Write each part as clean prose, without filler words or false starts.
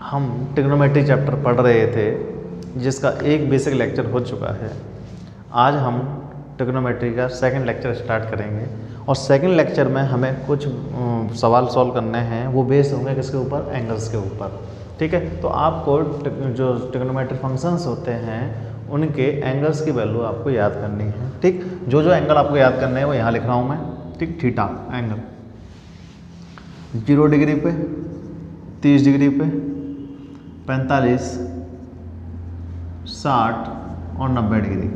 हम trigonometry chapter पढ़ रहे थे जिसका एक बेसिक लेक्चर हो चुका है। आज हम ट्रिग्नोमेट्री का सेकंड लेक्चर स्टार्ट करेंगे और सेकंड लेक्चर में हमें कुछ सवाल सॉल्व करने हैं। वो बेस्ड होंगे किसके ऊपर? एंगल्स के ऊपर। ठीक है, तो आपको जो ट्रिग्नोमेट्री फंक्शंस होते हैं उनके एंगल्स की वैल्यू आपको याद करनी है। ठीक, जो जो एंगल आपको याद करने हैं वो यहाँ लिख रहा हूँ मैं। ठीक, थीटा एंगल 0 डिग्री पे, 30 डिग्री पे, 45, 60 और 90 डिग्री।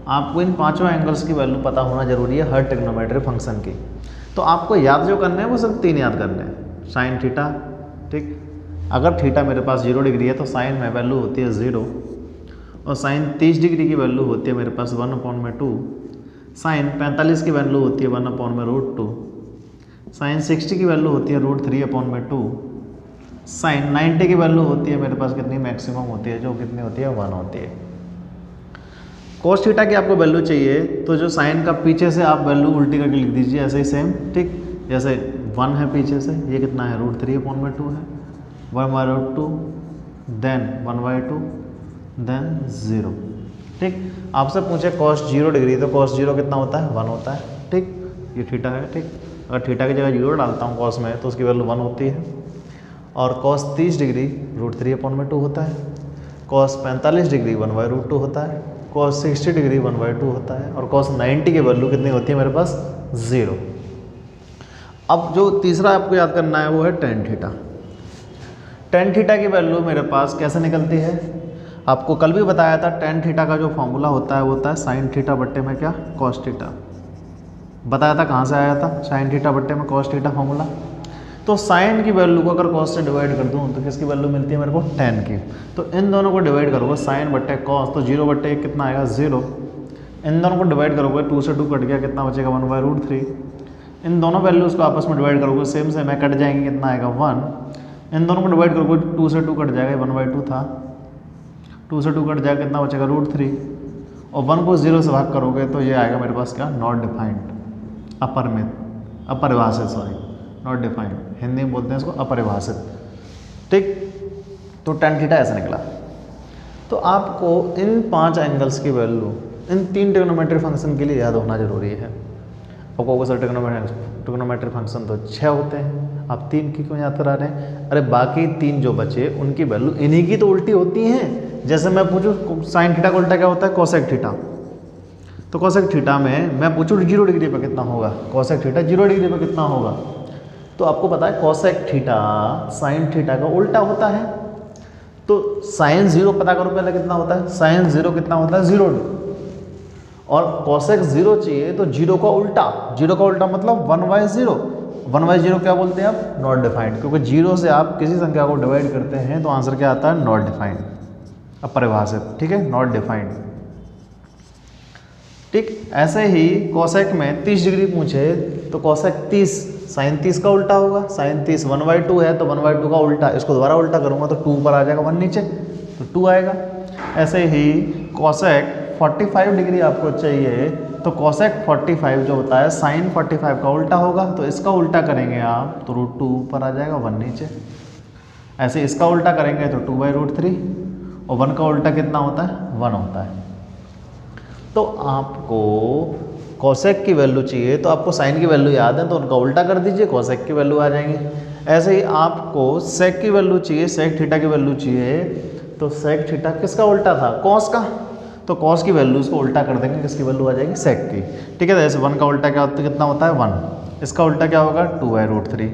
आपको इन पांचों एंगल्स की वैल्यू पता होना जरूरी है हर ट्रिग्नोमेट्री फंक्शन की। तो आपको याद जो करने हैं वो सिर्फ 3 याद करने हैं। साइन थीटा, ठीक, अगर थीटा मेरे पास 0 डिग्री है तो साइन में वैल्यू होती है 0 और साइन 30 डिग्री की वैल्यू होती है मेरे पास 1/2। साइन 45 की वैल्यू होती है 1/√2। साइन 60 की वैल्यू होती है √3/2। साइन 90 की वैल्यू होती है मेरे पास कितनी? मैक्सिमम होती है, जो कितनी होती है? 1 होती है। कोस थीटा की आपको वैल्यू चाहिए तो जो साइन का पीछे से आप वैल्यू उल्टी करके लिख दीजिए ऐसे ही सेम। ठीक, जैसे 1 है पीछे से, ये कितना है? √3/2 है, 1/√2, देन 1/2, देन 0। ठीक, आपसे पूछे कॉस 0 डिग्री तो कॉस 0 कितना होता है? 1 होता है। ठीक, ये थीटा है। ठीक, अगर थीटा की जगह 0 डालता हूँ कॉस में तो उसकी वैल्यू 1 होती है। और कॉस 30 डिग्री √3/2 होता है। कॉस 45 डिग्री 1/√2 होता है। कॉस 60 डिग्री 1/2 होता है। और कॉस 90 की वैल्यू कितनी होती है मेरे पास? 0। अब जो तीसरा आपको याद करना है वो है टेन थीटा। टेन थीटा की वैल्यू मेरे पास कैसे निकलती है? आपको कल भी बताया था टेन थीटा का जो फॉर्मूला होता है वो होता है साइन थीटा बट्टे में क्या? Cos theta. बताया था कहाँ से आया था? साइन थीटा बट्टे में कॉस थीटा फॉर्मूला। तो साइन की वैल्यू को अगर कॉस से डिवाइड कर दूँ तो किसकी वैल्यू मिलती है मेरे को? टेन की। तो इन दोनों को डिवाइड करोगे साइन बट्टे कॉस तो 0/1 कितना आएगा? 0। इन दोनों को डिवाइड करोगे 2 से 2 कट गया, कितना बचेगा? 1/√3। इन दोनों वैल्यूज़ को आपस में डिवाइड करोगे सेम सेम है, कट जाएंगे, कितना आएगा? 1। इन दोनों को डिवाइड करोगे 2 से 2 कट जाएगा, 1/2 था, 2 से 2 कट जाएगा, कितना बचेगा? √3। और 1 को 0 से भाग करोगे तो ये आएगा मेरे पास क्या? नॉट डिफाइंड, अपरिभाषित, सॉरी नॉट डिफाइंड, हिंदी में बोलते हैं इसको अपरिभाषित। ठीक, तो टेन थीटा ऐसा निकला। तो आपको इन 5 एंगल्स की वैल्यू इन 3 ट्रिग्नोमेट्री फंक्शन के लिए याद होना जरूरी है। आपको सर ट्रिग्नोमेट्री फंक्शन तो 6 होते हैं, आप 3 की क्यों याद करा रहे हैं? अरे बाकी 3 जो बचे उनकी वैल्यू इन्हीं की तो उल्टी होती हैं। जैसे मैं पूछूं साइन थीटा का उल्टा क्या होता है? Cosec theta. तो कोसेक थीटा में मैं पूछूं 0 डिग्री पर कितना होगा? कोसेक थीटा 0 डिग्री पर कितना होगा? तो आपको पता है कोसेक थीटा साइन थीटा का उल्टा होता है। तो साइन 0 पता करो पहले कितना होता है? साइन 0 कितना होता है? 0। और कोसेक 0 चाहिए तो 0 का उल्टा, 0 का उल्टा मतलब 1/0। 1/0 क्या बोलते हैं आप? नॉट डिफाइंड, क्योंकि 0 से आप किसी संख्या को डिवाइड करते हैं तो आंसर क्या आता है? नॉट डिफाइंड, अपरिभाषित। ठीक है, नॉट डिफाइंड। ठीक, ऐसे ही कोसेक में 30 डिग्री पूछे तो कोसेक 30 साइन 30 का उल्टा होगा। साइन 30 1/2 है तो 1/2 का उल्टा, इसको दोबारा उल्टा करूंगा तो 2 ऊपर आ जाएगा, 1 नीचे, तो 2 आएगा। ऐसे ही कोसेक 45 डिग्री आपको चाहिए तो कोसेक 45 जो होता है साइन 45 का उल्टा होगा, तो इसका उल्टा करेंगे आप तो √2 ऊपर आ जाएगा, 1 नीचे। ऐसे इसका उल्टा करेंगे तो 2/√3 और 1 का उल्टा कितना होता है? 1 होता है। तो आपको कोसेक की वैल्यू चाहिए तो आपको साइन की वैल्यू याद है तो उनका उल्टा कर दीजिए, कोसेक की वैल्यू आ जाएंगी। ऐसे ही आपको सेक की वैल्यू चाहिए, सेक थीटा की वैल्यू चाहिए तो सेक थीटा किसका उल्टा था? कॉस का। तो कॉस की वैल्यू उसको उल्टा कर देंगे, किसकी वैल्यू आ जाएगी? सेक की। ठीक है, जैसे 1 का उल्टा क्या होता है? कितना होता है? 1। इसका उल्टा क्या होगा? 2/√3।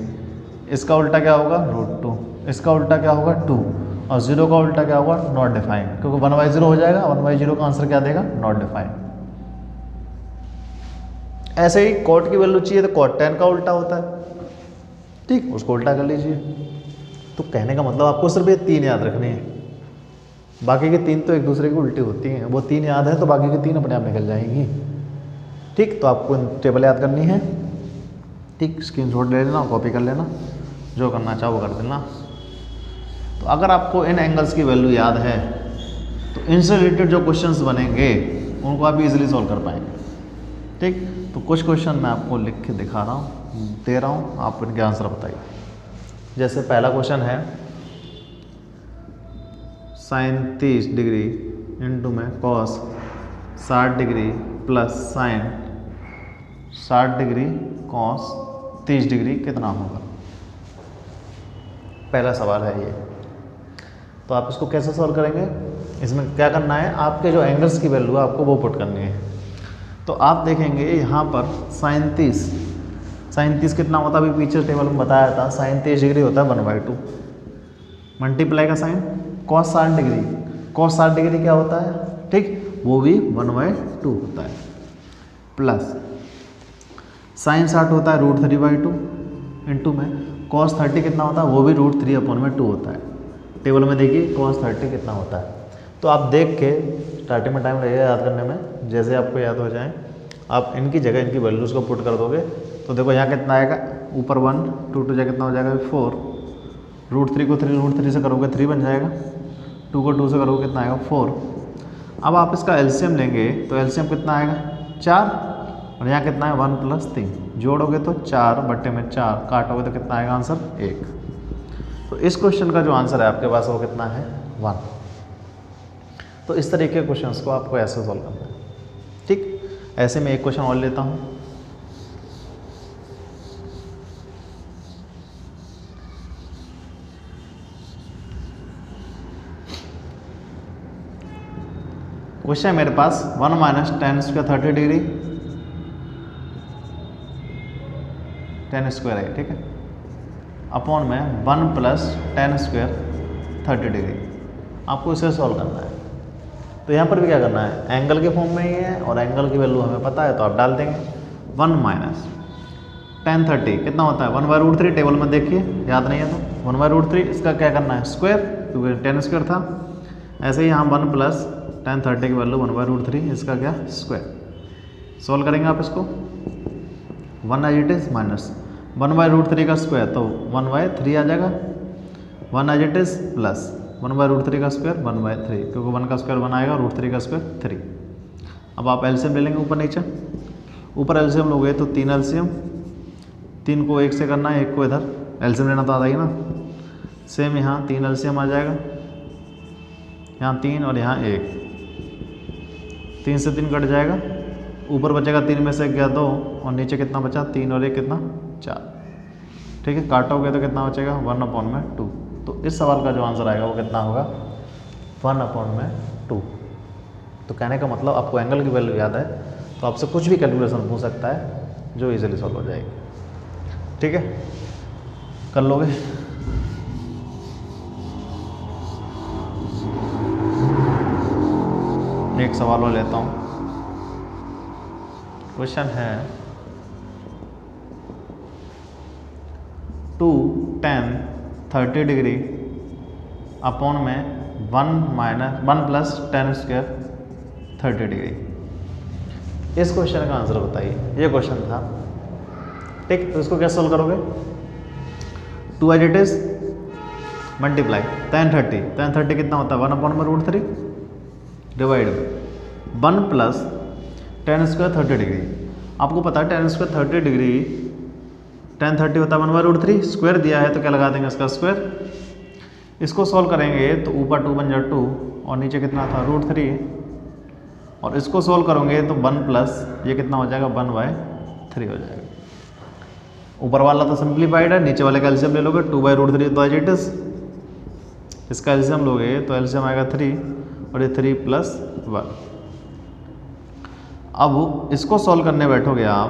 इसका उल्टा क्या होगा? √2। इसका उल्टा क्या होगा? 2। और 0 का उल्टा क्या होगा? नॉट डिफाइंड, क्योंकि 1/0 हो जाएगा। 1/0 का आंसर क्या देगा? Not defined. ऐसे ही कॉट की वैल्यू चाहिए तो कॉट 10 का उल्टा होता है। ठीक, उसको उल्टा कर लीजिए। तो कहने का मतलब आपको सिर्फ ये 3 याद रखनी है, बाकी के 3 तो एक दूसरे की उल्टी होती हैं। वो 3 याद है तो बाकी के 3 अपने आप निकल जाएंगी। ठीक, तो आपको टेबल याद करनी है। ठीक, स्क्रीनशॉट ले लेना, कॉपी कर लेना, जो करना चाहो वो कर देना। तो अगर आपको इन एंगल्स की वैल्यू याद है तो इनसे रिलेटेड जो क्वेश्चंस बनेंगे उनको आप इजीली सॉल्व कर पाएंगे। ठीक, तो कुछ क्वेश्चन मैं आपको लिख के दिखा रहा हूँ, दे रहा हूँ, आप इनके आंसर बताइए। जैसे पहला क्वेश्चन है साइन 30 डिग्री इंटू में cos 60 degree plus sign 60 degree cos 30 degree कितना होगा। पहला सवाल है ये। तो आप इसको कैसे सॉल्व करेंगे, इसमें क्या करना है, आपके जो एंगल्स की वैल्यू है आपको वो पुट करनी है। तो आप देखेंगे यहाँ पर साइन 30 कितना होता है, अभी पीछे टेबल में बताया था, साइन 30 डिग्री होता है 1/2 मल्टीप्लाई का sine cos 60 degree, cos 60 degree क्या होता है, ठीक, वो भी 1/2 होता है, प्लस साइन 60 होता है √3/2 इंटू में कॉस 30 कितना होता है, वो भी √3/2 होता है। टेबल में देखिए कॉस 30 कितना होता है। तो आप देख के स्टार्टिंग में टाइम लगेगा याद करने में, जैसे आपको याद हो जाए आप इनकी जगह इनकी वैल्यूज़ को पुट कर दोगे। तो देखो यहाँ कितना आएगा, ऊपर 1 2 2 कितना हो जाएगा 4, √3 को √3 से करोगे 3 बन जाएगा, 2 को 2 से करोगे कितना आएगा 4। अब आप इसका एलसीएम लेंगे तो एलसीएम कितना आएगा 4, और यहाँ कितना है 1 + 3, जोड़ोगे तो 4/4, काटोगे तो कितना आएगा आंसर 1। तो इस क्वेश्चन का जो आंसर है आपके पास वो कितना है 1। तो इस तरीके के क्वेश्चंस को आपको ऐसे सॉल्व करना है, ठीक। ऐसे में एक क्वेश्चन और लेता हूँ। क्वेश्चन है मेरे पास 1 - tan² 30 डिग्री, tan² है, ठीक है, अपॉन में 1 + tan² 30 डिग्री। आपको इसे सॉल्व करना है। तो यहाँ पर भी क्या करना है, एंगल के फॉर्म में ही है और एंगल की वैल्यू हमें पता है तो आप डाल देंगे। 1 - tan 30 कितना होता है 1/√3, टेबल में देखिए याद नहीं है तो 1/√3, इसका क्या करना है स्क्वायर, क्योंकि tan² था। ऐसे ही यहाँ 1 + tan 30 की वैल्यू 1/√3, इसका क्या स्क्वायर। सॉल्व करेंगे आप इसको, 1 एज इट इज़ माइनस 1/√3 का स्क्वायर तो 1/3 आ जाएगा, 1 एज इट इज़ प्लस 1/√3 का स्क्वायर 1/3, क्योंकि 1 का स्क्वायर 1 आएगा, √3 का स्क्वायर 3। अब आप एलसीएम ले लेंगे ऊपर नीचे, ऊपर एलसीएम लोगे तो 3 एलसीएम, 3 को 1 से करना है, 1 को इधर एलसीएम लेना तो आता ही ना। सेम यहाँ 3 एलसीएम आ जाएगा, यहाँ 3 और यहाँ 1, 3 से 3 कट जाएगा, ऊपर बचेगा 3 में से 1 गया 2, और नीचे कितना बचा 3 और 1 कितना 4, ठीक है। काटोगे तो कितना बचेगा 1/2। तो इस सवाल का जो आंसर आएगा वो कितना होगा 1/2। तो कहने का मतलब आपको एंगल की वैल्यू याद है तो आपसे कुछ भी कैलकुलेशन पूछ सकता है जो इजीली सॉल्व हो जाएगी, ठीक है, कर लोगे। एक सवाल और लेता हूँ। क्वेश्चन है 2 tan 30 डिग्री अपॉन में 1 + tan² 30 डिग्री। इस क्वेश्चन का आंसर बताइए, ये क्वेश्चन था, ठीक। तो इसको कैसे सॉल्व करोगे, 2 as it is multiply tan 30 कितना होता है 1/√3 डिवाइड 1 + tan² 30 डिग्री। आपको पता है tan² 30 डिग्री, tan 30 होता है 1/√3, स्क्वायर दिया है तो क्या लगा देंगे इसका स्क्वायर। इसको सॉल्व करेंगे तो ऊपर 2 बन जाए 2 और नीचे कितना था √3, और इसको सॉल्व करोगे तो 1 + ये कितना हो जाएगा 1/3 हो जाएगा। ऊपर वाला तो सिंप्लीफाइड है, नीचे वाले का एलसीएम ले लोगे 2/√3 तो एज इट इज, इसका एलसीएम लोगे तो एलसीएम आएगा 3 और ये 3 + 1। अब इसको सॉल्व करने बैठोगे आप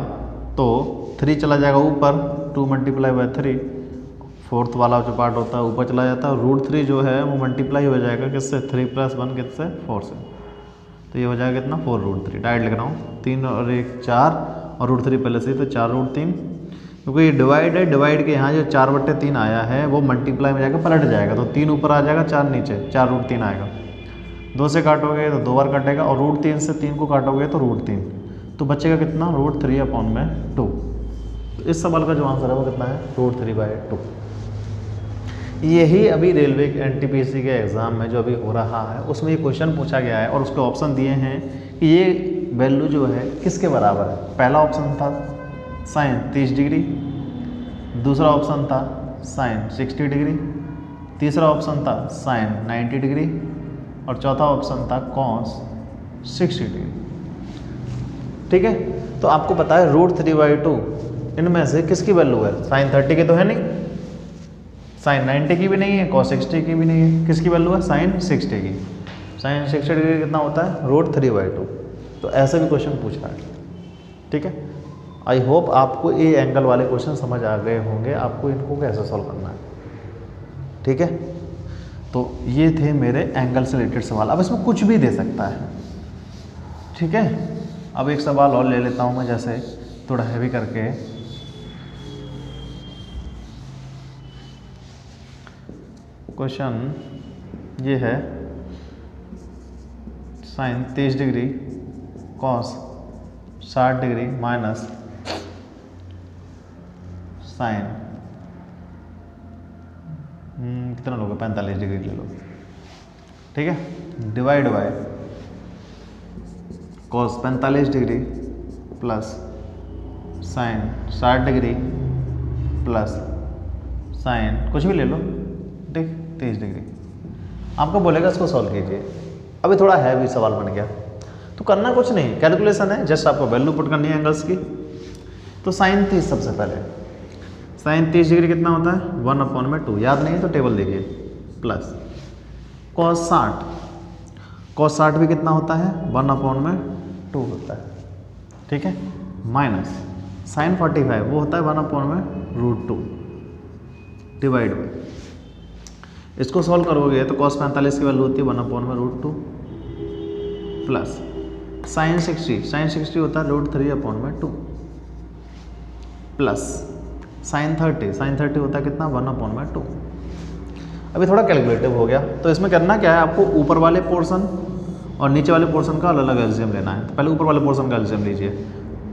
तो 3 चला जाएगा ऊपर, 2 × 3, फोर्थ वाला जो पार्ट होता है ऊपर चला जाता है, √3 जो है वो मल्टीप्लाई हो जाएगा किससे 3 + 1 किससे 4 से, तो ये हो जाएगा कितना 4√3। डायरेक्ट लिख रहा हूँ, 3 और 1 4 और √3 पहले से, तो 4√3, क्योंकि ये डिवाइड है, डिवाइड के यहाँ जो 4/3 आया है वो मल्टीप्लाई में जाकर पलट जाएगा, तो 3 ऊपर आ जाएगा 4 नीचे, 4√3 आएगा। 2 से काटोगे तो 2 बार कटेगा, और √3 से 3 को काटोगे तो √3, तो बचेगा कितना √3/2। तो इस सवाल का जो आंसर है वो कितना है √3/2। यही अभी रेलवे एनटीपीसी के एग्ज़ाम में जो अभी हो रहा है उसमें ये क्वेश्चन पूछा गया है, और उसके ऑप्शन दिए हैं कि ये वैल्यू जो है किसके बराबर है। पहला ऑप्शन था साइन 30 डिग्री, दूसरा ऑप्शन था साइन 60 डिग्री, तीसरा ऑप्शन था साइन 90 डिग्री, और चौथा ऑप्शन था cos 60 डिग्री। ठीक है, तो आपको पता है √3/2 इनमें से किसकी वैल्यू है? sin 30 की तो है नहीं, sin 90 की भी नहीं है, cos 60 की भी नहीं है, किसकी वैल्यू है? sin 60 की। sin 60 डिग्री कितना होता है? √3/2। तो ऐसे भी क्वेश्चन पूछ रहा है। ठीक है, आई होप आपको ये एंगल वाले क्वेश्चन समझ आ गए होंगे, आपको इनको कैसे सॉल्व करना है। ठीक है, तो ये थे मेरे एंगल से रिलेटेड सवाल। अब इसमें कुछ भी दे सकता है। ठीक है, अब एक सवाल और ले लेता हूँ मैं, जैसे थोड़ा हैवी करके। क्वेश्चन ये है sin 30 degree cos 60 degree minus sin कितना लोगे? 45 डिग्री ले लो। ठीक है, divide by cos 45 degree plus sin 60 degree plus sin कुछ भी ले लो, ठीक, 30 डिग्री। आपको बोलेगा इसको सॉल्व कीजिए। अभी थोड़ा हैवी सवाल बन गया, तो करना कुछ नहीं, कैलकुलेशन है, जस्ट आपको वैल्यू पुट करनी है एंगल्स की। तो sin 30 सबसे पहले, sin 30 डिग्री कितना होता है? 1/2, याद नहीं है तो टेबल देखिए, प्लस cos 60 भी कितना होता है? 1/2 होता है। ठीक है, माइनस sin 45 वो होता है 1/√2 डिवाइड बाई, इसको सॉल्व करोगे तो cos 45 की वैल्यू होती है 1/√2 प्लस sin 60 होता है √3/2 प्लस sin 30 होता है कितना? 1/2। अभी थोड़ा कैलकुलेटिव हो गया, तो इसमें करना क्या है आपको? ऊपर वाले पोर्शन और नीचे वाले पोर्शन का अलग अलग एलसीएम लेना है। तो पहले ऊपर वाले पोर्शन का एलसीएम लीजिए।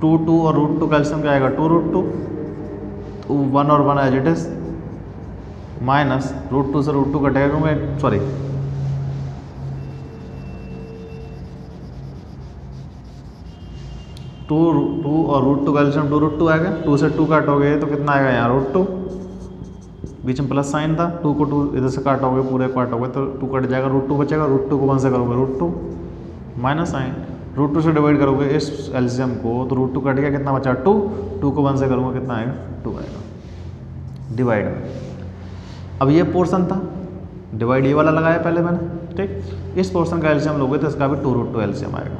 2 और √2 का एलसीएम क्या आएगा? 2√2, तो 1 और 1 एज इट इज, माइनस √2 से √2 कटेगा क्योंकि सॉरी 2 और √2 का एलसीएम 2√2 आएगा। 2 से 2 काटोगे तो कितना आएगा? यहाँ √2, बीच में प्लस साइन था, 2 को 2 इधर से काटोगे, पूरे काटोगे तो 2 कट जाएगा, √2 बचेगा, √2 को 1 से करोगे √2 माइनस साइन, √2 से डिवाइड करोगे इस एलसीएम को तो √2 कट गया, कितना बचा? 2 को 1 से करूँगा कितना आएगा? 2 आएगा डिवाइड में। अब ये पोर्शन था, डिवाइड ये वाला लगाया पहले मैंने, ठीक। इस पोर्शन का एलसीएम लोगे तो इसका भी 2√2 एलसीएम आएगा।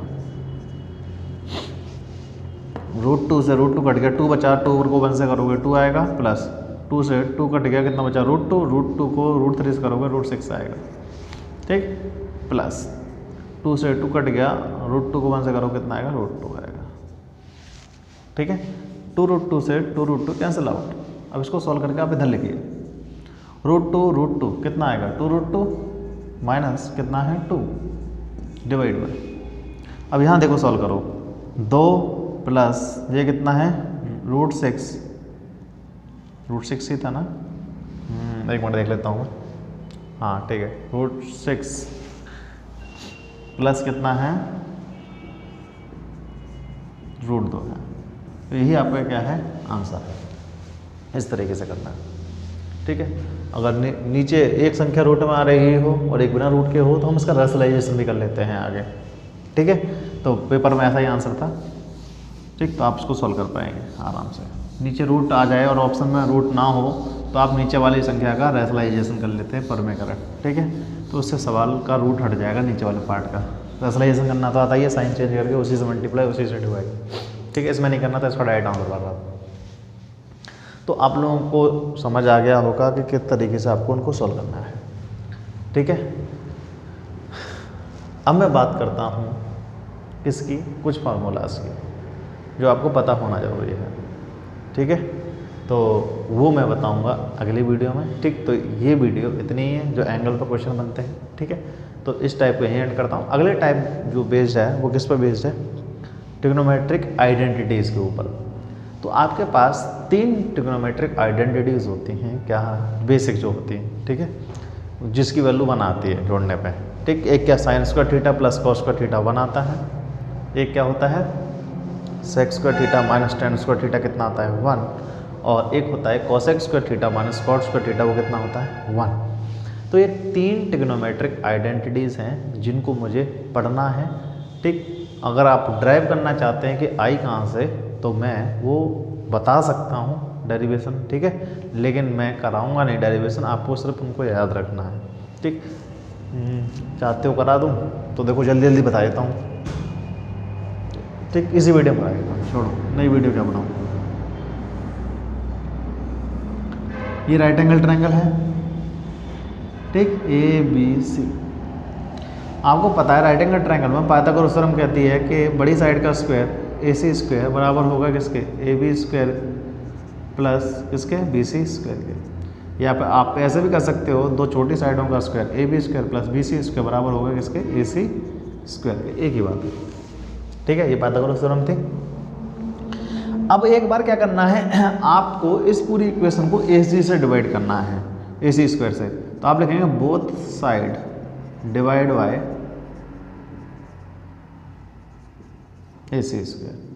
√2 से √2 कट गया, 2 बचा, 2 को 1 से करोगे 2 आएगा, प्लस 2 से 2 कट गया, कितना बचा? √2 को √3 से करोगे √6 आएगा, ठीक, प्लस 2 से 2 कट गया, √2 को 1 से करोगे कितना आएगा? √2 आएगा, ठीक है। 2√2 से 2√2 कैंसिल आउट। अब इसको सॉल्व करके आप इधर लिखिए, √2 कितना आएगा? 2√2 माइनस कितना है? 2 डिवाइड बाय। अब यहाँ देखो सॉल्व करो, 2 प्लस ये कितना है? √6 ही था ना, एक मिनट देख लेता हूँ, हाँ ठीक है, √6 प्लस कितना है? √2 है। तो यही आपका क्या है? आंसर है। इस तरीके से करना है, ठीक है। अगर नीचे एक संख्या रूट में आ रही हो और एक बिना रूट के हो तो हम इसका रेशनलाइजेशन भी कर लेते हैं आगे, ठीक है। तो पेपर में ऐसा ही आंसर था, ठीक, तो आप इसको सॉल्व कर पाएंगे आराम से। नीचे रूट आ जाए और ऑप्शन में रूट ना हो तो आप नीचे वाली संख्या का रेशनलाइजेशन कर लेते हैं पर में करें, ठीक है। तो उससे सवाल का रूट हट जाएगा नीचे वाले पार्ट का। रेशनलाइजेशन करना तो आता ही है, साइन चेंज करके उसी से मल्टीप्लाई उसी से डिवाइड, ठीक है। इसमें नहीं करना था, इसका डायरेक्ट आंसर करवा रहा था। तो आप लोगों को समझ आ गया होगा कि किस तरीके से आपको उनको सॉल्व करना है, ठीक है। अब मैं बात करता हूँ किसकी? कुछ फार्मूलाज की जो आपको पता होना ज़रूरी है, ठीक है। तो वो मैं बताऊंगा अगली वीडियो में, ठीक। तो ये वीडियो इतनी ही है जो एंगल पर क्वेश्चन बनते हैं, ठीक है। तो इस टाइप को यहीं एंड करता हूँ। अगले टाइप जो बेस्ड है वो किस पर बेस्ड है? ट्रिग्नोमेट्रिक आइडेंटिटीज़ के ऊपर। तो आपके पास 3 ट्रिग्नोमेट्रिक आइडेंटिटीज़ होती हैं, क्या बेसिक जो होती हैं, ठीक है, जिसकी वैल्यू 1 आती है जोड़ने पे, ठीक। एक क्या sine square theta plus cos square theta 1 आता है। एक क्या होता है? Sec square theta minus tan square theta कितना आता है? 1। और एक होता है cosec square theta minus cot square theta, वो कितना होता है? 1। तो ये 3 ट्रिग्नोमेट्रिक आइडेंटिटीज़ हैं जिनको मुझे पढ़ना है, ठीक। अगर आप ड्राइव करना चाहते हैं कि आई कहाँ से, तो मैं वो बता सकता हूँ डेरिवेशन, ठीक है, लेकिन मैं कराऊंगा नहीं डेरिवेशन, आपको सिर्फ उनको याद रखना है, ठीक। चाहते हो करा दूँ तो देखो जल्दी जल्दी बता देता हूँ, ठीक। इसी वीडियो में आएगा, छोड़ो नई वीडियो क्या बनाऊँ। ये राइट एंगल ट्रायंगल है, ठीक, ए बी सी। आपको पता है राइट एंगल ट्रायंगल में पाइथागोरस थ्योरम कहती है कि बड़ी साइड का स्क्वायर ए सी स्क्वायर बराबर होगा किसके, ए बी स्क्वायर प्लस किसके, बी सी स्क्वायर के। या पे आप ऐसे भी कर सकते हो, दो छोटी साइडों का square A B square plus B C square बराबर होगा किसके, ए सी स्क्वायर के। एक ही बात है, ठीक है, ये पाइथागोरस थ्योरम थी। अब एक बार क्या करना है, आपको इस पूरी इक्वेशन को ए सी से डिवाइड करना है, ए सी स्क्वायर से। तो आप लिखेंगे both side divide by A C square.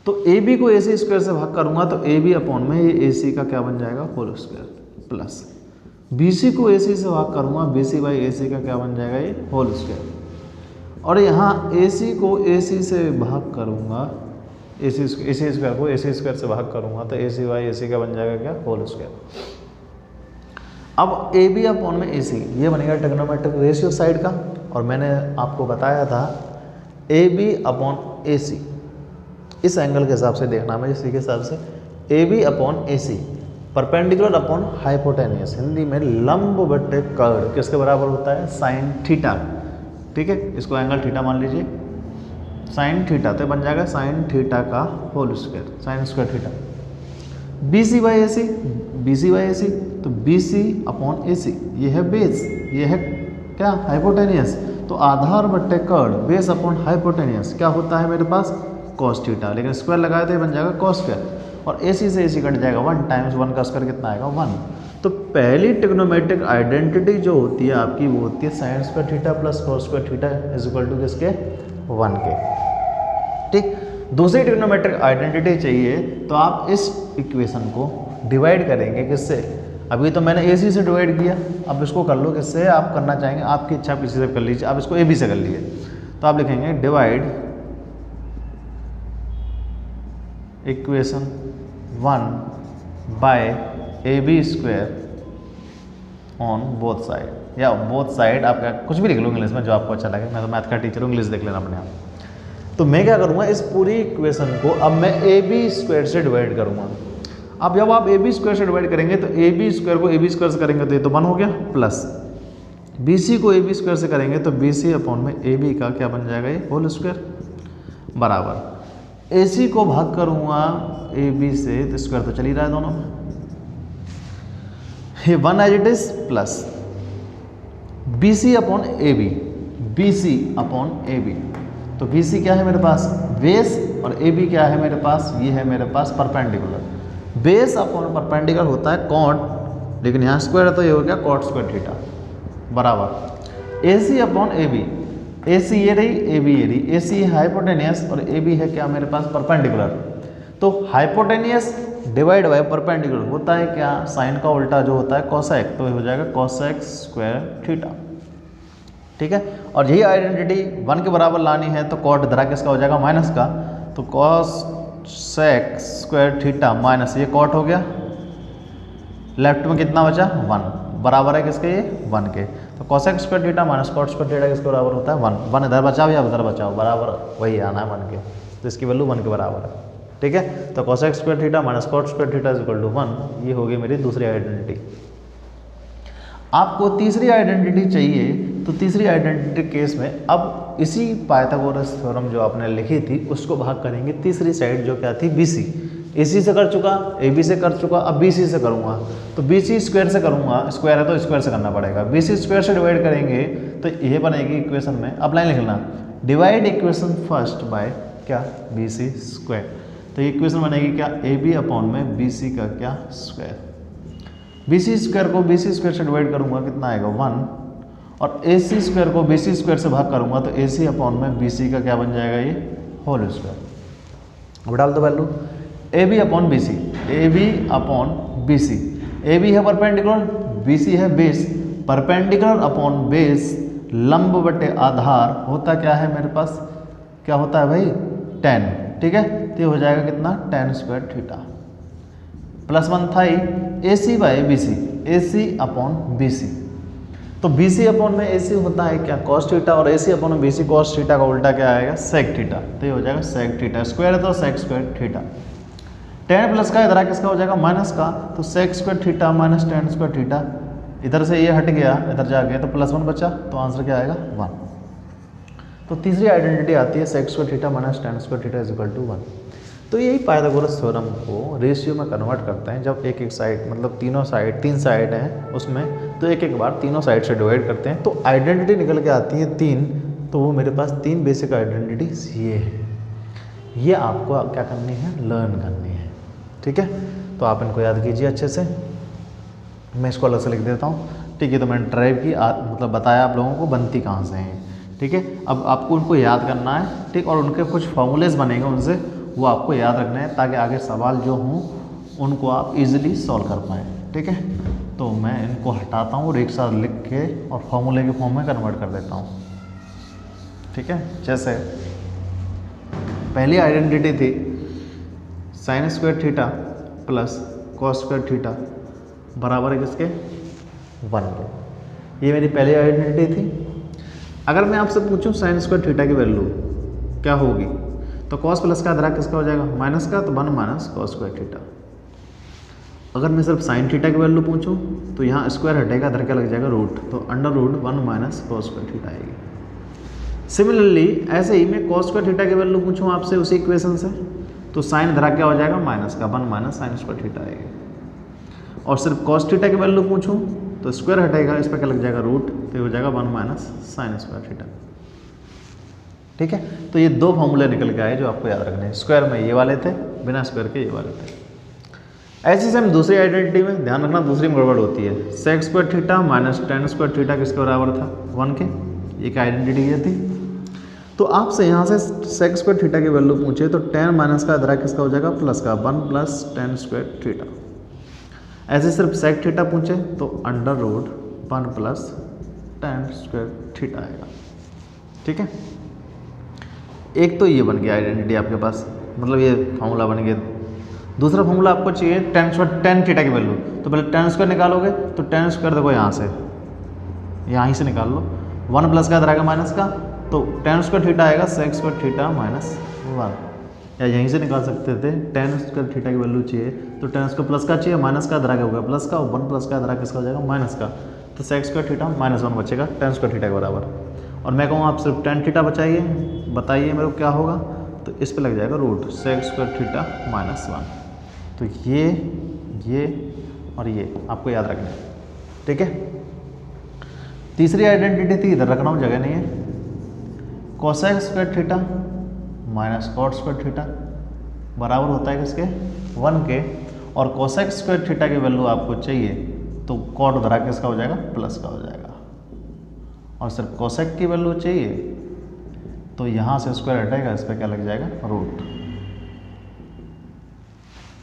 तो ए बी को ए सी स्क्वायर से भाग करूंगा तो ए बी अपॉन में ये ए सी का क्या बन जाएगा, whole square, plus B C को ए सी से भाग करूंगा, बी सी बाई ए सी का क्या बन जाएगा, ये होल स्क्वायर। और यहाँ ए सी को ए सी से भाग करूंगा, ए सी स्क्वायर को ए सी स्क्वायर से भाग करूंगा तो ए सी बाई ए सी का बन जाएगा क्या, होल स्क्वायर। अब ए बी अपॉन में ए सी, ये बनेगा ट्रिग्नोमेट्रिक रेशियो साइड का। और मैंने आपको बताया था ए बी अपॉन ए सी, इस एंगल के हिसाब से देखना है, इसी के हिसाब से A B upon A C perpendicular upon hypotenuse, Hindi में लंब बटे कर्ड, किसके बराबर होता है, साइन थीटा, ठीक है। इसको एंगल थीटा मान लीजिए, साइन थीटा, तो बन जाएगा साइन थीटा का whole square, sine square theta. B C by A C, B C by A C, तो बी सी अपॉन ए सी, ये है बेस, ये है क्या, हाइपोटेनियस। तो आधार बट्टे कर्ड, बेस अपॉन हाइपोटेनियस क्या होता है मेरे पास, कॉस थीटा, लेकिन स्क्वायर लगाए तो बन जाएगा कॉस स्क्वायर। और ए सी से ए सी कट जाएगा, 1 टाइम्स 1 का स्क्वायर कितना आएगा, 1। तो पहली ट्रिग्नोमेट्रिक आइडेंटिटी जो होती है आपकी, वो होती है sine square theta plus cos square theta is equal to किसके, 1 के, ठीक। दूसरी ट्रिग्नोमेट्रिक आइडेंटिटी चाहिए तो आप इस इक्वेशन को डिवाइड करेंगे किससे, अभी तो मैंने ए सी से डिवाइड किया, अब इसको कर लो किससे आप करना चाहेंगे, आपकी इच्छा किसी से कर लीजिए, आप इसको ए बी से कर लीजिए। तो आप लिखेंगे divide equation 1 by A B square on both side, या बोथ साइड आप कुछ भी लिख लो इंग्लिश में जो आपको अच्छा लगे, मैं तो मैथ का टीचर हूँ, इंग्लिश देख लेना अपने आप। तो मैं क्या करूँगा, इस पूरी इक्वेशन को अब मैं ए बी स्क्वायर से डिवाइड करूँगा। अब जब आप ए बी स्क्वायर से डिवाइड करेंगे तो ए बी स्क्वायर को ए बी स्क्वायर से करेंगे तो ये तो 1 हो गया, प्लस बी सी को ए बी स्क्वायर से करेंगे तो बी सी अपॉन में ए बी का क्या बन जाएगा, ये होल स्क्वायर, बराबर ए सी को भाग करूँगा ए बी से तो स्क्वायर तो चल ही रहा है दोनों में, ये 1 as it is, plus B C upon A B, B C upon A B. तो बी सी क्या है मेरे पास, बेस, और ए बी क्या है मेरे पास, ये है मेरे पास परपेंडिकुलर। बेस अपॉन परपेंडिकुलर होता है कॉट, लेकिन यहाँ स्क्वायर है तो ये हो गया कॉट स्क्वायर थीटा, बराबर ए सी अपॉन ए बी, ए सी ये रही, ए बी ये रही, ए सी हाइपोटेनियस और ए बी है क्या मेरे पास, परपेंडिकुलर। तो हाइपोटेनियस डिवाइड बाय परपेंडिकुलर होता है क्या, साइन का उल्टा जो होता है कोसेक, तो ये हो जाएगा कोसेक स्क्वायर थीटा, ठीक है। और यही आइडेंटिटी 1 के बराबर लानी है तो कॉट धरा किसका हो जाएगा, माइनस का, तो cosec square theta minus ये कॉट हो गया, लेफ्ट में कितना बचा, 1, बराबर है किसके, ये 1 के। तो cosec square theta minus cot square theta किसके बराबर होता है, 1 इधर बचाओ या उधर बचाओ, बराबर वही आना है 1 के, तो इसकी वैल्यू 1 के बराबर है, ठीक है। तो cosec square theta minus cot square theta is equal to 1, ये होगी मेरी दूसरी आइडेंटिटी। आपको तीसरी आइडेंटिटी चाहिए, तो तीसरी आइडेंटिटी केस में अब इसी पाइथागोरस थ्योरम जो आपने लिखी थी उसको भाग करेंगे तीसरी साइड जो क्या थी, बी सी। ए सी से कर चुका, ए बी से कर चुका, अब बी सी से करूँगा, तो बी सी स्क्वायर से करूँगा, स्क्वायर है तो स्क्वायर से करना पड़ेगा, बी सी स्क्वायर से डिवाइड करेंगे तो ये बनेगी इक्वेशन में, अब लाइन लिखना, डिवाइड इक्वेशन फर्स्ट बाय क्या, बी सी स्क्वायर। तो ये इक्वेशन बनेगी क्या, ए बी अपॉन में बी सी का क्या, स्क्वायर। बी सी स्क्वायर को बी सी स्क्वायर से डिवाइड करूँगा कितना आएगा, 1, और ए सी स्क्वायर को बी सी स्क्वायर से भाग करूँगा तो ए सी अपॉन में बी सी का क्या बन जाएगा, ये होल स्क्वायर। अब डाल दो value, A B upon B C, A B upon B C, A B है परपेंडिकुलर, बी सी है बेस, परपेंडिकुलर अपॉन बेस, लंब बटे आधार होता क्या है मेरे पास, क्या होता है भाई 10, ठीक है। तो ये हो जाएगा कितना tan स्क्वायर थीटा, +1 था ही A C by B C, A C upon B C. तो बी सी अपॉन में ए सी होता है क्या कॉस थीटा, और ए सी अपॉन में बी सी कॉस थीटा का उल्टा क्या आएगा सेक थीटा। तो ये हो जाएगा सेक थीटा, स्क्वायर है तो sec square theta. tan plus का इधर किसका हो जाएगा माइनस का, तो sec square theta minus tan square theta, इधर से ये हट गया इधर जाके तो +1 बचा, तो आंसर क्या आएगा 1। तो तीसरी आइडेंटिटी आती है sec square theta minus tan square theta is equal to 1। तो यही पाइथागोरस थ्योरम को रेशियो में कन्वर्ट करते हैं, जब एक एक साइड मतलब तीनों साइड 3 साइड हैं उसमें, तो एक एक बार तीनों साइड से डिवाइड करते हैं तो आइडेंटिटी निकल के आती है 3। तो वो मेरे पास 3 बेसिक आइडेंटिटीज ये है, ये आपको क्या करनी है लर्न करनी है, ठीक है। तो आप इनको याद कीजिए अच्छे से, मैं इसको अलग से लिख देता हूँ, ठीक है। तो मैंने ड्राइव की मतलब बताया आप लोगों को बनती कहाँ से हैं, ठीक है। अब आपको उनको याद करना है, ठीक, और उनके कुछ फॉर्मूलेज बनेंगे उनसे, वो आपको याद रखना है ताकि आगे सवाल जो हों उनको आप इजीली सॉल्व कर पाएँ, ठीक है। तो मैं इनको हटाता हूँ और एक साथ लिख के और फॉर्मूले के फॉर्म में कन्वर्ट कर देता हूँ, ठीक है। जैसे पहली आइडेंटिटी थी sign square theta plus cos square theta बराबर है किसके 1 के, ये मेरी पहली आइडेंटिटी थी। अगर मैं आपसे पूछूं साइन स्क्वायर थीटा की वैल्यू क्या होगी, तो कॉस प्लस का इधर किसका हो जाएगा माइनस का, तो 1 माइनस कॉस स्क्वायर थीटा। अगर मैं सिर्फ साइन थीटा की वैल्यू पूछूं तो यहाँ स्क्वायर हटेगा, इधर क्या लग जाएगा रूट, तो √1 माइनस कॉस स्क्वायर थीटा आएगी। सिमिलरली ऐसे ही मैं कॉस स्क्वायर थीटा की वैल्यू पूछूं आपसे उसी इक्वेशन से, तो साइन इधर क्या हो जाएगा माइनस का 1 माइनस साइन स्क्वायर थीटा आएगी। और सिर्फ कॉस थीटा की वैल्यू पूछूं तो स्क्वायर हटेगा, इस पर क्या लग जाएगा रूट, तो ये हो जाएगा 1 माइनस साइन स्क्वायर थीटा, ठीक है। तो ये 2 फॉर्मूले निकल के आए जो आपको याद रखने हैं, स्क्वायर में ये वाले थे, बिना स्क्वायर के ये वाले थे। ऐसे से हम दूसरी आइडेंटिटी में ध्यान रखना, दूसरी में गड़बड़ होती है, sec square theta minus tan square theta किसके बराबर था 1 के, एक आइडेंटिटी ये थी। तो आपसे यहाँ से सेक स्क्वायर थीटा की वैल्यू पूछे तो tan माइनस का इधर किसका हो जाएगा प्लस का 1 प्लस tan स्क्वायर थीटा। ऐसे सिर्फ सेक थीटा पूछे तो √1 प्लस tan स्क्वायर थीटा आएगा, ठीक है। एक तो ये बन गया आइडेंटिटी आपके पास, मतलब ये फार्मूला बन गया। दूसरा फार्मूला आपको चाहिए tan थीटा की वैल्यू, तो पहले tan स्क्वायर निकालोगे तो tan स्क्वायर देखो यहाँ से निकाल लो, 1 प्लस का इधर आएगा माइनस का, तो tan स्क्वायर थीटा आएगा सेक स्क्वायर थीटा माइनस 1, या यहीं से निकाल सकते थे tan स्क्वायर थीटा की वैल्यू चाहिए तो tan स्क्वायर प्लस का चाहिए, माइनस का इधर आगे होगा प्लस का, और 1 प्लस का इधर आगे किसका हो जाएगा माइनस का, तो सेक स्क्वायर थीटा माइनस 1 बचेगा tan स्क्वायर थीटा के बराबर। और मैं कहूँ आप सिर्फ tan थीटा बताइए मेरे को क्या होगा, तो इस पे लग जाएगा root sec square theta minus 1। तो ये और ये आपको याद रखना है, ठीक है। तीसरी आइडेंटिटी थी, इधर रखना जगह नहीं है, cosec square theta minus cot square theta बराबर होता है किसके 1 के, और कोसेक स्क्वायर थीटा की वैल्यू आपको चाहिए तो कॉट उधर किसका हो जाएगा प्लस का हो जाएगा, और सिर्फ कोसेक की वैल्यू चाहिए तो यहाँ से स्क्वायर हटेगा, इस पर क्या लग जाएगा रूट,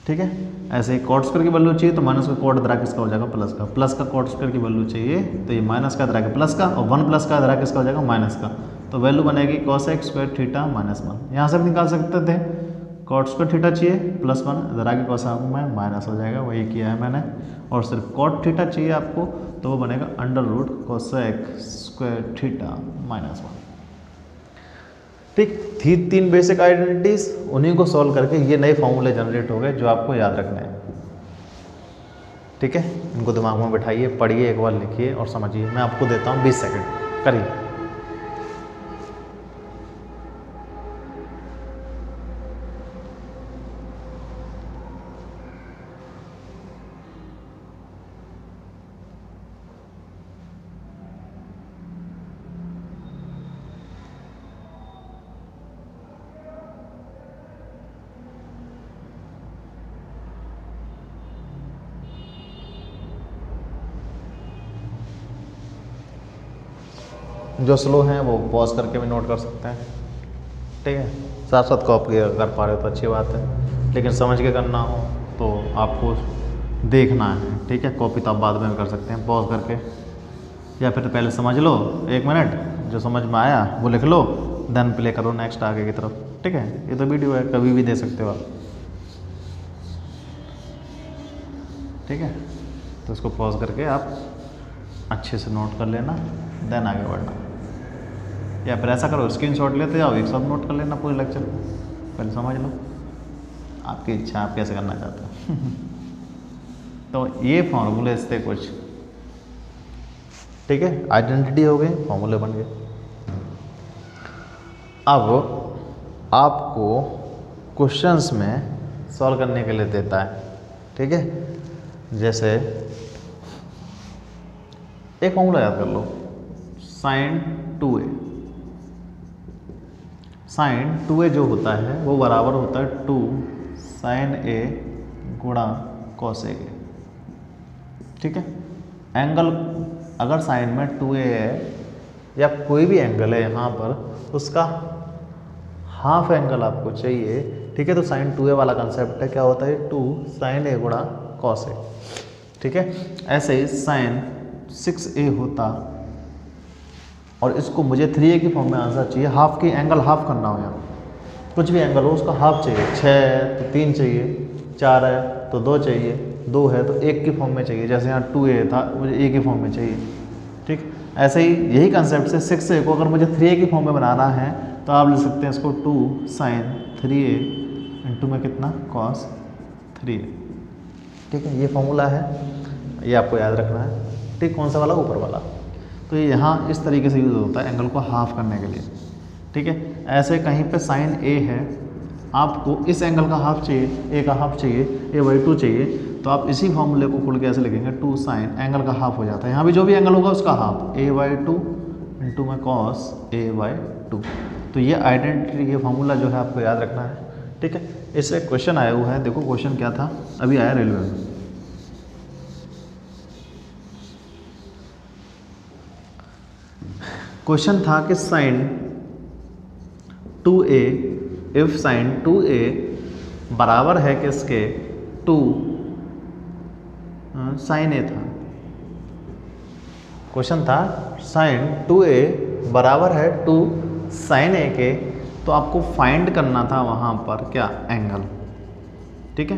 ठीक है। ऐसे ही कॉट स्क्वायर की वैल्यू चाहिए तो माइनस का कॉट इधर किसका हो जाएगा प्लस का कॉट स्क्वायर की वैल्यू चाहिए तो ये माइनस का इधर प्लस का, और 1 प्लस का इधर किसका हो जाएगा माइनस का, तो वैल्यू बनेगी कोसेक स्क्वायर थीटा माइनस 1। यहाँ से भी निकाल सकते थे, कॉट स्क्वायर थीटा चाहिए +1 इधर आगे कोसेक में माइनस हो जाएगा, वही किया है मैंने। और सिर्फ कॉट थीटा चाहिए आपको तो वो बनेगा √ कोसेक स्क्वायर थीटा माइनस 1, ठीक थी। 3 बेसिक आइडेंटिटीज, उन्हीं को सॉल्व करके ये नए फॉर्मूले जनरेट हो गए जो आपको याद रखने हैं, ठीक है। इनको दिमाग में बैठाइए, पढ़िए, एक बार लिखिए और समझिए। मैं आपको देता हूँ 20 सेकंड, करिए। जो स्लो हैं वो पॉज करके भी नोट कर सकते हैं, ठीक है। साथ साथ कॉपी कर पा रहे हो तो अच्छी बात है, लेकिन समझ के करना हो तो आपको देखना है, ठीक है। कॉपी तो आप बाद में कर सकते हैं पॉज करके। या फिर पहले समझ लो 1 मिनट, जो समझ में आया वो लिख लो, देन प्ले करो नेक्स्ट आगे की तरफ। ठीक है, ये तो वीडियो है, कभी भी दे सकते हो आप। ठीक है, तो इसको पॉज करके आप अच्छे से नोट कर लेना, देन आगे बढ़ना। या फिर ऐसा करो, स्क्रीनशॉट लेते जाओ, एक साथ नोट कर लेना पूरे लेक्चर, पहले समझ लो, आपकी इच्छा, आप कैसे करना चाहते हो। तो ये फॉर्मूले थे कुछ। ठीक है, आइडेंटिटी हो गई, फॉर्मूले बन गए। अब आपको क्वेश्चंस में सॉल्व करने के लिए देता है। ठीक है, जैसे एक फॉर्मूला याद कर लो, साइन 2a। साइन 2a जो होता है वो बराबर होता है 2 साइन a गुणा कॉस a के। ठीक है, एंगल अगर साइन में 2a है या कोई भी एंगल है यहाँ पर, उसका हाफ एंगल आपको चाहिए। ठीक है, तो साइन 2a वाला कंसेप्ट है, क्या होता है 2 साइन a गुणा कॉस a। ठीक है, ऐसे ही साइन 6a होता, और इसको मुझे 3a की फॉर्म में आंसर चाहिए, हाफ की एंगल हाफ करना हो, यहाँ कुछ भी एंगल हो उसका हाफ चाहिए। 6 है तो 3 चाहिए, 4 है तो 2 चाहिए, 2 है तो 1 की फॉर्म में चाहिए, जैसे यहाँ 2a था मुझे a की फॉर्म में चाहिए। ठीक, ऐसे ही यही कंसेप्ट से 6a को अगर मुझे 3a की फॉर्म में बनाना है तो आप लिख सकते हैं इसको 2 साइन 3a इंटू में कितना कॉस 3a। ठीक है, ये फॉर्मूला है, ये आपको याद रखना है। ठीक, कौन सा वाला, ऊपर वाला। तो ये यहाँ इस तरीके से यूज़ होता है एंगल को हाफ करने के लिए। ठीक है, ऐसे कहीं पे साइन a है, आपको इस एंगल का हाफ चाहिए, a का हाफ चाहिए, a/2 चाहिए, तो आप इसी फॉर्मूले को खोल के ऐसे लिखेंगे 2 साइन, एंगल का हाफ हो जाता है, यहाँ भी जो भी एंगल होगा उसका हाफ, a/2 इंटू में कॉस a/2। तो ये आइडेंटिटी, ये फॉर्मूला जो है आपको याद रखना है। ठीक है, इससे क्वेश्चन आया हुआ है, देखो क्वेश्चन क्या था, अभी आया रेलवे में। क्वेश्चन था कि sign 2a, if sign 2a बराबर है किसके, 2 साइन a था। क्वेश्चन था साइन 2a बराबर है 2 साइन a के, तो आपको फाइंड करना था वहाँ पर क्या, एंगल। ठीक है,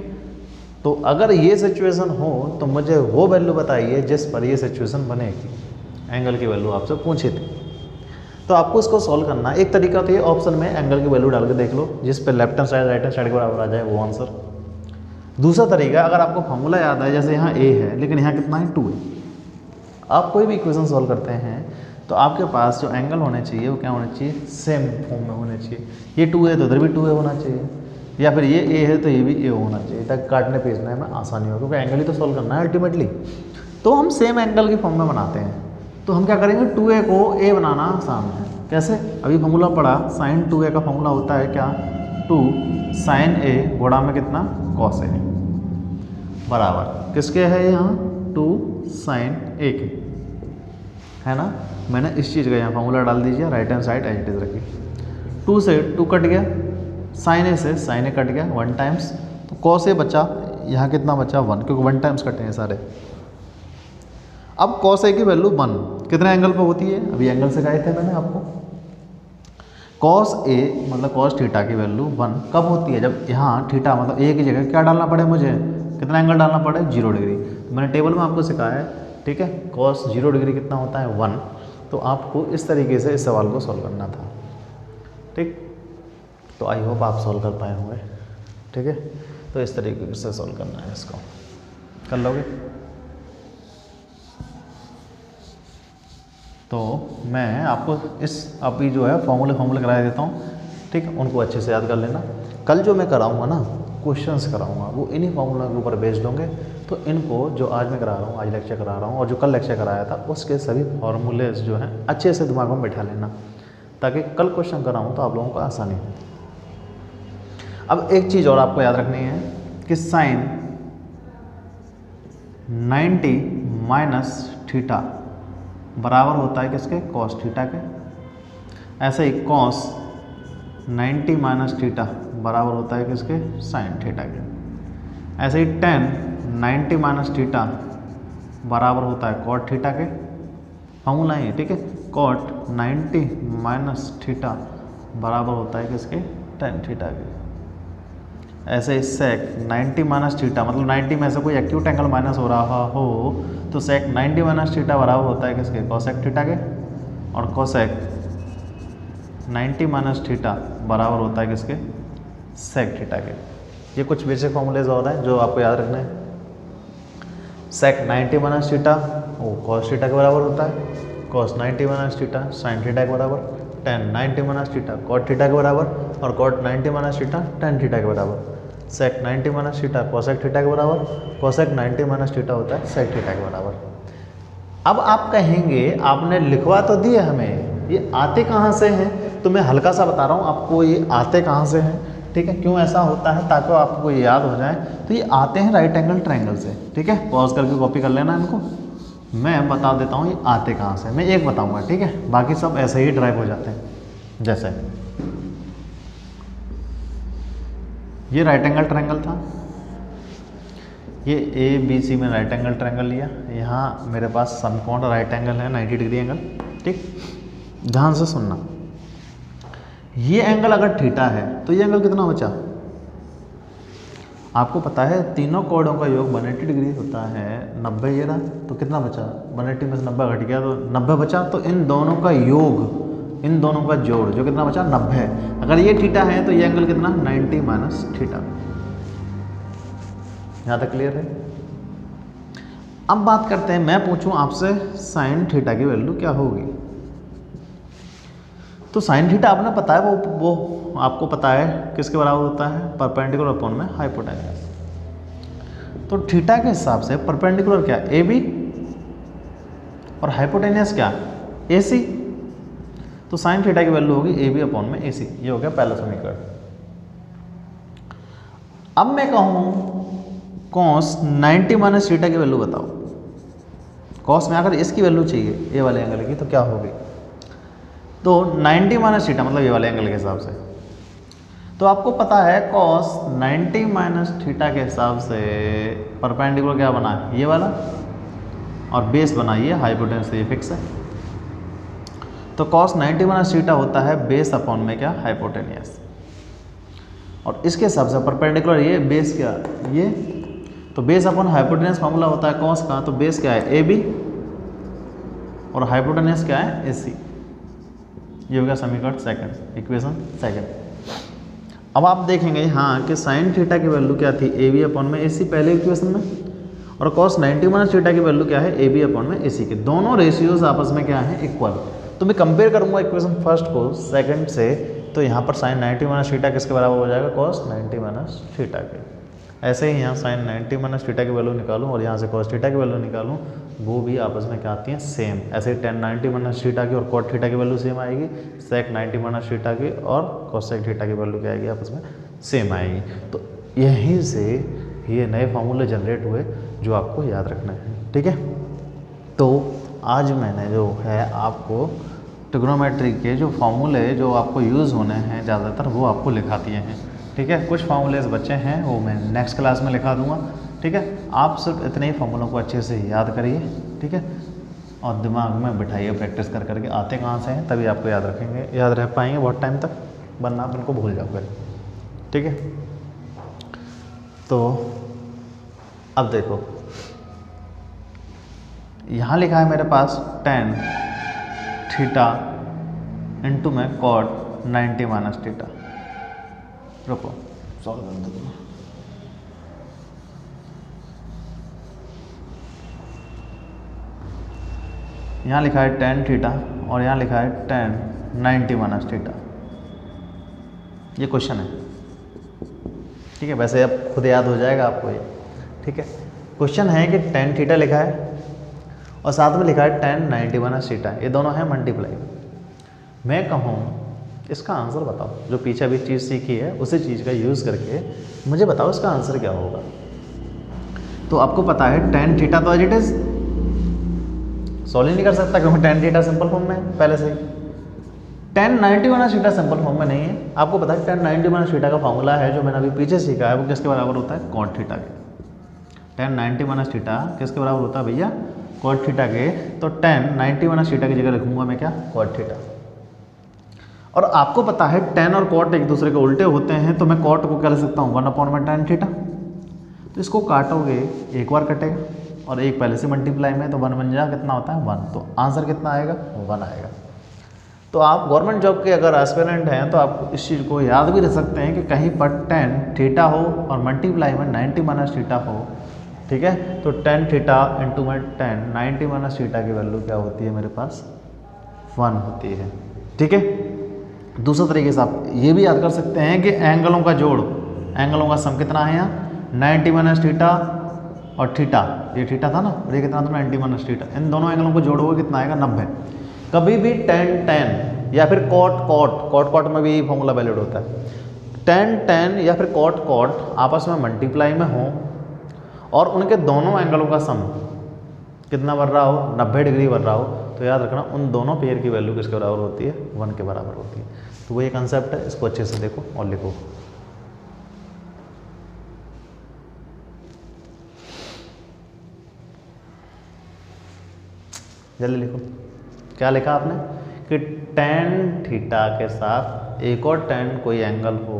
तो अगर ये सिचुएशन हो तो मुझे वो वैल्यू बताइए जिस पर ये सिचुएशन बनेगी, एंगल की वैल्यू आपसे पूछी थी। तो आपको इसको सॉल्व करना है। एक तरीका तो ये ऑप्शन में एंगल की वैल्यू डाल के देख लो, जिस पे left hand side right hand side के बराबर आ जाए वो आंसर। दूसरा तरीका, अगर आपको फॉर्मूला याद है, जैसे यहाँ a है लेकिन यहाँ कितना है 2 है, आप कोई भी इक्वेशन सॉल्व करते हैं तो आपके पास जो एंगल होने चाहिए वो क्या होने चाहिए, सेम फॉर्म में होने चाहिए। ये 2 है तो इधर भी 2 होना चाहिए, या फिर ये a है तो ये भी a होना चाहिए, ताकि काटने पीसने में आसानी हो, क्योंकि एंगल ही तो सॉल्व करना है अल्टीमेटली। तो हम सेम एंगल की फॉर्म में बनाते हैं, तो हम क्या करेंगे, 2a को a बनाना आसान है। कैसे, अभी फॉर्मूला पढ़ा, साइन 2a का फॉर्मूला होता है क्या, 2 साइन a गुणा में कितना कॉस a, बराबर किसके है यहाँ, 2 साइन a के, है ना। मैंने इस चीज़ का यहाँ फॉर्मूला डाल दीजिए, right hand side as it is रखिए। 2 से 2 कट गया, साइन a से साइन a कट गया 1 टाइम्स, तो कॉस a बचा, यहाँ कितना बचा 1, क्योंकि 1 टाइम्स कटे हैं सारे। अब कॉस a की वैल्यू 1 कितने एंगल पर होती है, अभी एंगल से गए थे मैंने आपको। कॉस a मतलब कॉस थीटा की वैल्यू 1 कब होती है, जब यहाँ थीटा मतलब a की जगह क्या डालना पड़े मुझे, कितना एंगल डालना पड़े, 0 डिग्री। तो मैंने टेबल में आपको सिखाया है। ठीक है, कॉस 0 डिग्री कितना होता है 1। तो आपको इस तरीके से इस सवाल को सॉल्व करना था। ठीक, तो आई होप आप सॉल्व कर पाए होंगे। ठीक है, तो इस तरीके से सॉल्व करना है, इसको कर लोगे। तो मैं आपको इस अभी जो है फॉर्मूले करा देता हूँ। ठीक है, उनको अच्छे से याद कर लेना। कल जो मैं कराऊँगा ना, क्वेश्चंस कराऊंगा, वो इन्हीं फॉर्मूला के ऊपर बेस्ड होंगे। तो इनको जो आज मैं करा रहा हूँ, आज लेक्चर करा रहा हूँ और जो कल लेक्चर कराया था, उसके सभी फॉर्मूलेज जो हैं अच्छे से दिमाग में बैठा लेना, ताकि कल क्वेश्चन कराऊँ तो आप लोगों को आसानी हो। अब एक चीज़ और आपको याद रखनी है कि साइन 90 माइनस थीटा बराबर होता है किसके, कॉस थीटा के। ऐसे ही कॉस 90 माइनस थीटा बराबर होता है किसके, साइन थीटा के। ऐसे ही tan 90 माइनस थीटा बराबर होता है कॉट थीटा के। फॉर्मूला है, ठीक है। कॉट 90 माइनस थीटा बराबर होता है किसके, टेन थीटा के। ऐसे ही सेक 90 माइनस थीटा, मतलब 90 में से कोई एक्यूट एंगल माइनस हो रहा हो तो सेक 90 माइनस थीटा बराबर होता है किसके, कोसेक थीटा के। और कोसेक 90 माइनस थीटा बराबर होता है किसके, सेक थीटा के। ये कुछ बेसिक फॉर्मूलेज और हैं जो आपको याद रखना है। सेक 90 माइनस थीटा वो कॉस थीटा के बराबर होता है, cos 90 minus theta sine theta के बराबर, tan 90 minus theta cot theta के बराबर, और cot 90 minus theta tan theta के बराबर। Sec 90 minus theta cosec theta के बराबर, कोसेक 90 माइनस थीटा होता है सेक थीटा के बराबर। अब आप कहेंगे आपने लिखवा तो दिए हमें, ये आते कहाँ से हैं, तो मैं हल्का सा बता रहा हूँ आपको ये आते कहाँ से हैं, ठीक है। क्यों ऐसा होता है, ताकि आपको ये याद हो जाए। तो ये आते हैं राइट एंगल ट्रायंगल से, ठीक है। पॉज करके कॉपी कर लेना इनको, मैं बता देता हूँ ये आते कहाँ से। मैं एक बताऊँगा, ठीक है, बाकी सब ऐसे ही ड्राइव हो जाते हैं। जैसे ये राइट एंगल ट्रायंगल था, ये ए बी सी में राइट एंगल ट्रायंगल लिया, यहाँ मेरे पास समकोण राइट एंगल है 90 डिग्री एंगल, ठीक। ध्यान से सुनना, ये एंगल अगर थीटा है तो ये एंगल कितना बचा, आपको पता है तीनों कोणों का योग 180 डिग्री होता है। 90 ये रहा तो कितना बचा, 180 में से 90 घट गया तो 90 बचा। तो इन दोनों का योग, इन दोनों का जोड़ जो कितना बचा 90। अगर ये थीटा है तो ये एंगल कितना 90 माइनस थीटा। यहाँ तक क्लियर है। अब बात करते हैं, मैं पूछूं आपसे साइन थीटा की वैल्यू क्या होगी। तो साइन थीटा आपने पता है, वो आपको पता है किसके बराबर होता है, परपेंडिकुलर अपॉन में हाइपोटेन्यूस। तो थीटा के हिसाब से परपेंडिकुलर क्या ए बी और हाइपोटेन्यूस क्या ए सी। तो साइन थीटा की वैल्यू होगी ए बी अपॉन में ए सी। ये हो गया पहला समीकरण। अब मैं कहूँ कॉस 90 माइनस थीटा की वैल्यू बताओ। कॉस में अगर इसकी वैल्यू चाहिए ए वाले एंगल की तो क्या होगी, तो 90 माइनस थीटा मतलब ये वाले एंगल के हिसाब से। तो आपको पता है कॉस 90 माइनस थीटा के हिसाब से परपेंडिकुलर क्या बना है ये वाला, और बेस बना ये हाइपोटेन्यूस, ये फिक्स है। तो कॉस 90 माइनस थीटा होता है बेस अपॉन में क्या हाइपोटेन्यूस, और इसके हिसाब से परपेंडिकुलर ये बेस क्या ये, तो बेस अपॉन हाइपोटेन्यूस फार्मूला होता है कॉस का। तो बेस क्या है ए बी और हाइपोटेन्यूस क्या है ए सी। ये हो गया समीकरण सेकंड, इक्वेशन सेकंड। अब आप देखेंगे यहाँ कि साइन थीटा की वैल्यू क्या थी ए बी अपॉन में ए सी पहले इक्वेशन में, और कॉस 90 माइनस थीटा की वैल्यू क्या है ए बी अपॉन में ए सी के। दोनों रेशियोज आपस में क्या है इक्वल। तो मैं कंपेयर करूँगा इक्वेशन फर्स्ट को सेकंड से, तो यहाँ पर साइन 90 माइनस थीटा किसके बराबर हो जाएगा कॉस 90 माइनस थीटा के। ऐसे ही यहाँ साइन 90 माइनस थीटा की वैल्यू निकालूँ और यहाँ से कॉस थीटा की वैल्यू निकालूँ, वो भी आपस में क्या आती हैं सेम। ऐसे ही टेन 90 माइनस थीटा की और कॉट थीटा की वैल्यू सेम आएगी, सेक 90 माइनस थीटा की और कोसेक थीटा की वैल्यू क्या आएगी आपस में सेम आएगी। तो यहीं से ये नए फार्मूले जनरेट हुए जो आपको याद रखना है, ठीक है। तो आज मैंने जो है आपको ट्रिग्नोमेट्री के जो फार्मूले जो आपको यूज़ होने हैं ज़्यादातर वो आपको लिखा दिए हैं, ठीक है। कुछ फार्मूलेज बच्चे हैं वो मैं नेक्स्ट क्लास में लिखा दूंगा, ठीक है। आप सिर्फ इतने ही फार्मूलों को अच्छे से याद करिए, ठीक है, और दिमाग में बिठाइए प्रैक्टिस कर करके। आते कहाँ से हैं तभी आपको याद रखेंगे, याद रह पाएंगे बहुत टाइम तक, वरना आप इनको भूल जाओगे, ठीक है। तो अब देखो यहाँ लिखा है मेरे पास टेन थीटा इंटू में कॉट 90 माइनस थीटा। रुको सॉल्व कर दो। यहाँ लिखा है टेन थीटा और यहाँ लिखा है टेन 90 माइनस थीटा। ये क्वेश्चन है, ठीक है। वैसे अब खुद याद हो जाएगा आपको ये, ठीक है। क्वेश्चन है कि टेन थीटा लिखा है और साथ में लिखा है टेन 90 माइनस थीटा, ये दोनों है मल्टीप्लाई। मैं कहूँ इसका आंसर बताओ, जो पीछे अभी चीज़ सीखी है उसी चीज़ का यूज़ करके मुझे बताओ इसका आंसर क्या होगा। तो आपको पता है टेन थीटा तो एज इट इज सॉल्व ही नहीं कर सकता क्योंकि टेन थीटा सिंपल फॉर्म में है पहले से ही। Tan 90 minus theta simple form में नहीं है। आपको पता है टेन 90 माइनस थीटा का फॉर्मूला है जो मैंने अभी पीछे सीखा है, वो किसके बराबर होता है कॉट थीटा के। टेन 90 माइनस थीटा किसके बराबर होता है भैया कॉट थीटा के, तो tan 90 माइनस थीटा की जगह लिखूंगा मैं क्या, कॉट थीटा। और आपको पता है tan और कॉट एक दूसरे के उल्टे होते हैं, तो मैं कॉट को क्या लिख सकता हूँ 1/tan थीटा। तो इसको काटोगे एक बार कटेगा और एक पहले से मल्टीप्लाई में, तो 1 बन जाएगा, कितना होता है 1, तो आंसर कितना आएगा 1 आएगा। तो आप गवर्नमेंट जॉब के अगर एस्पिरेंट हैं तो आप इस चीज़ को याद भी रख सकते हैं कि कहीं पर tan थीटा हो और मल्टीप्लाई में 90 माइनस थीटा हो, ठीक है, तो tan थीटा इंटू में tan 90 माइनस थीटा की वैल्यू क्या होती है मेरे पास 1 होती है, ठीक है। दूसरे तरीके से आप ये भी याद कर सकते हैं कि एंगलों का जोड़, एंगलों का सम कितना है यहाँ 90 माइनस थीटा और थीटा, ये थीटा था ना, और ये कितना था 90 माइनस थीटा, इन दोनों एंगलों को जोड़ोगे कितना आएगा 90। कभी भी tan या फिर कॉट में भी फॉर्मूला वैलिड होता है, tan या फिर कॉट आपस में मल्टीप्लाई में हो और उनके दोनों एंगलों का सम कितना बन रहा हो 90 डिग्री बन रहा हो, तो याद रखना उन दोनों पेयर की वैल्यू किसके बराबर होती है 1 के बराबर होती है। तो वो ये कंसेप्ट है, इसको अच्छे से देखो और लिखो। जल्दी लिखो, क्या लिखा आपने कि tan थीटा के साथ एक और tan कोई एंगल हो,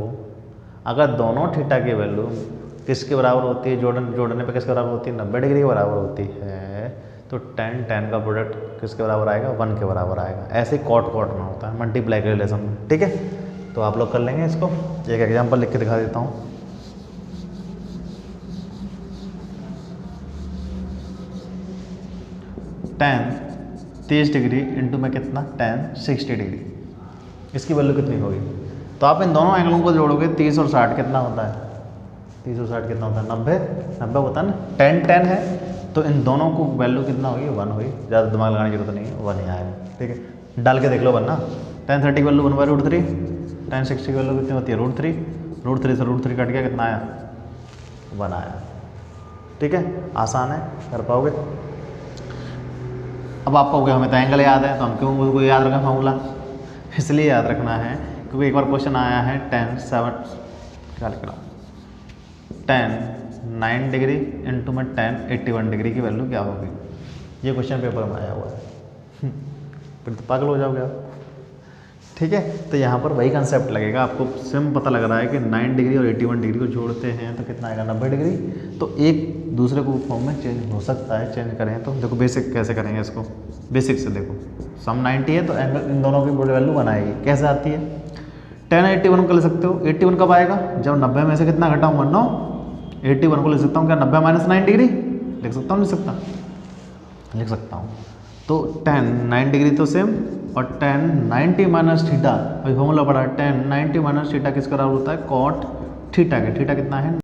अगर दोनों थीटा की वैल्यू किसके बराबर होती है, जोड़ने पे किसके बराबर होती है 90 डिग्री के बराबर होती है, तो tan का प्रोडक्ट किसके बराबर आएगा 1 के बराबर आएगा। ऐसे कॉट में होता है मल्टीप्लाई के रिलेशन में, ठीक है। तो आप लोग कर लेंगे इसको, एक एग्जाम्पल लिख के दिखा देता हूँ। tan 30 डिग्री इंटू में कितना tan 60 डिग्री, इसकी वैल्यू कितनी होगी, तो आप इन दोनों एंगलों को जोड़ोगे 30 और 60 कितना होता है, 30 और 60 कितना होता है 90 होता है ना, tan है, तो इन दोनों को वैल्यू कितना होगी 1 होगी, ज़्यादा दिमाग लगाने की जरूरत नहीं है, 1 ही आएगा, ठीक है। डाल के देख लो वरना, tan 30 की वैल्यू 1/√3, tan 60 की वैल्यू कितनी होती है √3 से √3 कट गया, कितना आया 1 आया, ठीक है। आसान है, कर पाओगे। अब आप कहोगे हमें तो एंगल याद है, तो हम क्यों उसको याद रखें फॉर्मूला, इसलिए याद रखना है क्योंकि एक बार क्वेश्चन आया है tan 9 डिग्री इंटू में tan 81 डिग्री की वैल्यू क्या होगी, ये क्वेश्चन पेपर में आया हुआ है फिर तो पागल हो जाओगे आप, ठीक है। तो यहाँ पर वही कंसेप्ट लगेगा, आपको सिम पता लग रहा है कि 9 डिग्री और 81 डिग्री को जोड़ते हैं तो कितना आएगा 90 डिग्री, तो एक दूसरे को फॉर्म में चेंज हो सकता है, चेंज करें तो देखो बेसिक कैसे करेंगे इसको, बेसिक से देखो, सम 90 है तो एंगल इन दोनों की वैल्यू बनाएगी, कैसे आती है tan 81 को ले सकते हो, 81 कब आएगा जब 90 में से कितना घटाऊंगा 9, 81 को ले सकता हूँ क्या 90 माइनस 9 डिग्री, लिख सकता हूँ, लिख सकता हूँ। तो tan 9 डिग्री तो सेम, और tan 90 माइनस थीटा, अभी फॉर्मूला पड़ा है tan 90 माइनस थीटा किसका बराबर होता है कॉट थीटा के, थीटा कितना है